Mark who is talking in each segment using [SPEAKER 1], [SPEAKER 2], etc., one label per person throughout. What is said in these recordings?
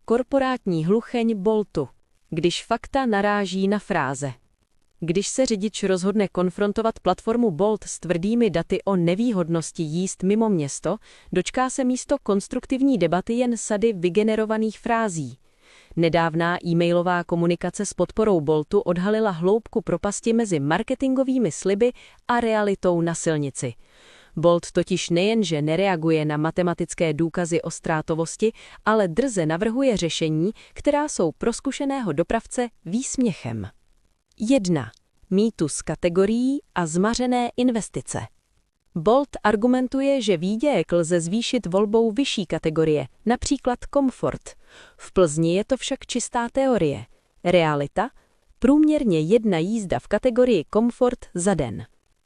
[SPEAKER 1] Korporátní hlucheň Boltu. Když fakta naráží na fráze. Když se řidič rozhodne konfrontovat platformu Bolt s tvrdými daty o nevýhodnosti jízd mimo město, dočká se místo konstruktivní debaty jen sady vygenerovaných frází. Nedávná e-mailová komunikace s podporou Boltu odhalila hloubku propasti mezi marketingovými sliby a realitou na silnici. Bolt totiž nejenže nereaguje na matematické důkazy o ztrátovosti, ale drze navrhuje řešení, která jsou pro zkušeného dopravce výsměchem. 1. Mýtus kategorií a zmařené investice. Bolt argumentuje, že výdělek lze zvýšit volbou vyšší kategorie, například komfort. V Plzni je to však čistá teorie. Realita? Průměrně 1 jízda v kategorii komfort za den.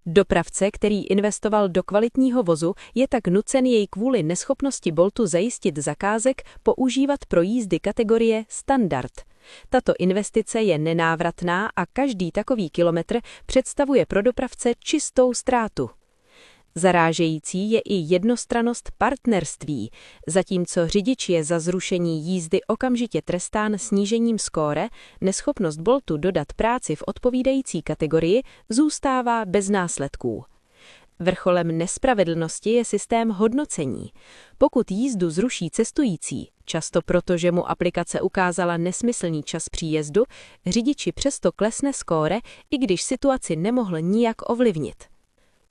[SPEAKER 1] Dopravce, který investoval do kvalitního vozu, je tak nucen jej kvůli neschopnosti Boltu zajistit zakázek používat pro jízdy kategorie standard. Tato investice je nenávratná a každý takový kilometr představuje pro dopravce čistou ztrátu. Zarážející je i jednostrannost partnerství, zatímco řidič je za zrušení jízdy okamžitě trestán snížením skóre, neschopnost Boltu dodat práci v odpovídající kategorii zůstává bez následků. Vrcholem nespravedlnosti je systém hodnocení. Pokud jízdu zruší cestující, často proto, že mu aplikace ukázala nesmyslný čas příjezdu, řidiči přesto klesne skóre, i když situaci nemohl nijak ovlivnit.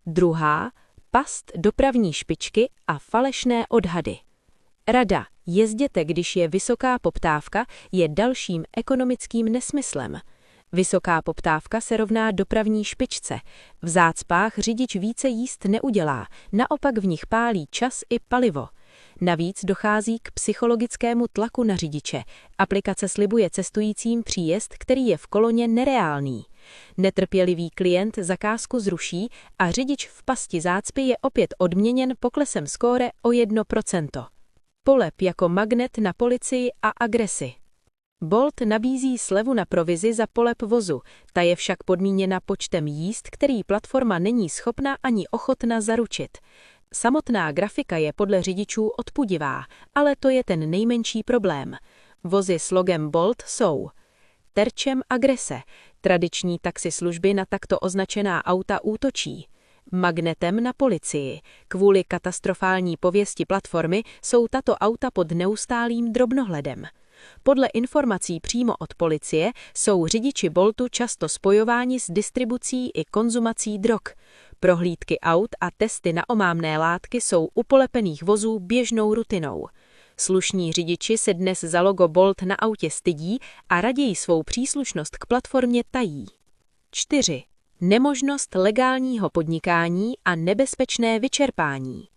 [SPEAKER 1] 2. Past dopravní špičky a falešné odhady. Rada jezděte, když je vysoká poptávka, je dalším ekonomickým nesmyslem. Vysoká poptávka se rovná dopravní špičce. V zácpách řidič více jízd neudělá, naopak v nich pálí čas i palivo. Navíc dochází k psychologickému tlaku na řidiče. Aplikace slibuje cestujícím příjezd, který je v koloně nereálný. Netrpělivý klient zakázku zruší a řidič v pasti zácpy je opět odměněn poklesem skóre o 1%. Polep jako magnet na policii a agresi. Bolt nabízí slevu na provizi za polep vozu, ta je však podmíněna počtem jízd, který platforma není schopna ani ochotna zaručit. Samotná grafika je podle řidičů odpudivá, ale to je ten nejmenší problém. Vozy s logem Bolt jsou terčem agrese, tradiční taxislužby na takto označená auta útočí. Magnetem na policii. Kvůli katastrofální pověsti platformy jsou tato auta pod neustálým drobnohledem. Podle informací přímo od policie jsou řidiči Boltu často spojováni s distribucí i konzumací drog. Prohlídky aut a testy na omamné látky jsou u polepených vozů běžnou rutinou. Slušní řidiči se dnes za logo Bolt na autě stydí a raději svou příslušnost k platformě tají. 4. Nemožnost legálního podnikání a nebezpečné vyčerpání.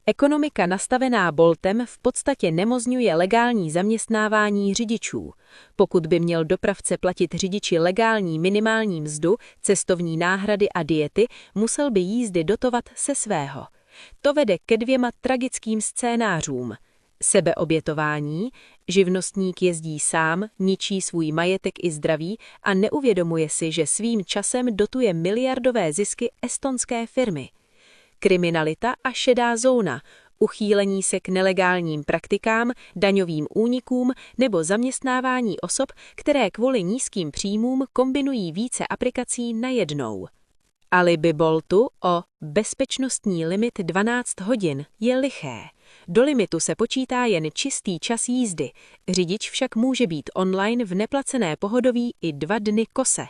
[SPEAKER 1] Ekonomika nastavená Boltem v podstatě nemozňuje legální zaměstnávání řidičů. Pokud by měl dopravce platit řidiči legální minimální mzdu, cestovní náhrady a diety, musel by jízdy dotovat se svého. To vede ke 2 tragickým scénářům. Sebeobětování, živnostník jezdí sám, ničí svůj majetek i zdraví a neuvědomuje si, že svým časem dotuje miliardové zisky estonské firmy. Kriminalita a šedá zóna, uchýlení se k nelegálním praktikám, daňovým únikům nebo zaměstnávání osob, které kvůli nízkým příjmům kombinují více aplikací najednou. Alibi Boltu o bezpečnostní limit 12 hodin je liché. Do limitu se počítá jen čistý čas jízdy, řidič však může být online v neplacené pohodoví i 2 dny kose.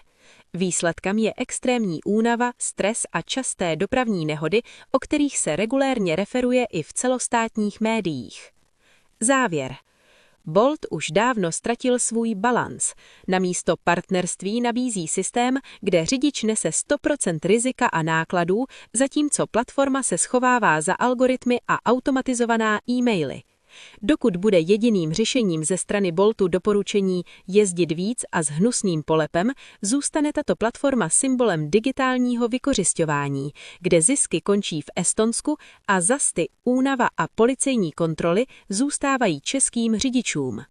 [SPEAKER 1] Výsledkem je extrémní únava, stres a časté dopravní nehody, o kterých se regulérně referuje i v celostátních médiích. Závěr. Bolt už dávno ztratil svůj balanc. Namísto partnerství nabízí systém, kde řidič nese 100% rizika a nákladů, zatímco platforma se schovává za algoritmy a automatizovaná e-maily. Dokud bude jediným řešením ze strany Boltu doporučení jezdit víc a s hnusným polepem, zůstane tato platforma symbolem digitálního vykořisťování, kde zisky končí v Estonsku a zasty, únava a policejní kontroly zůstávají českým řidičům.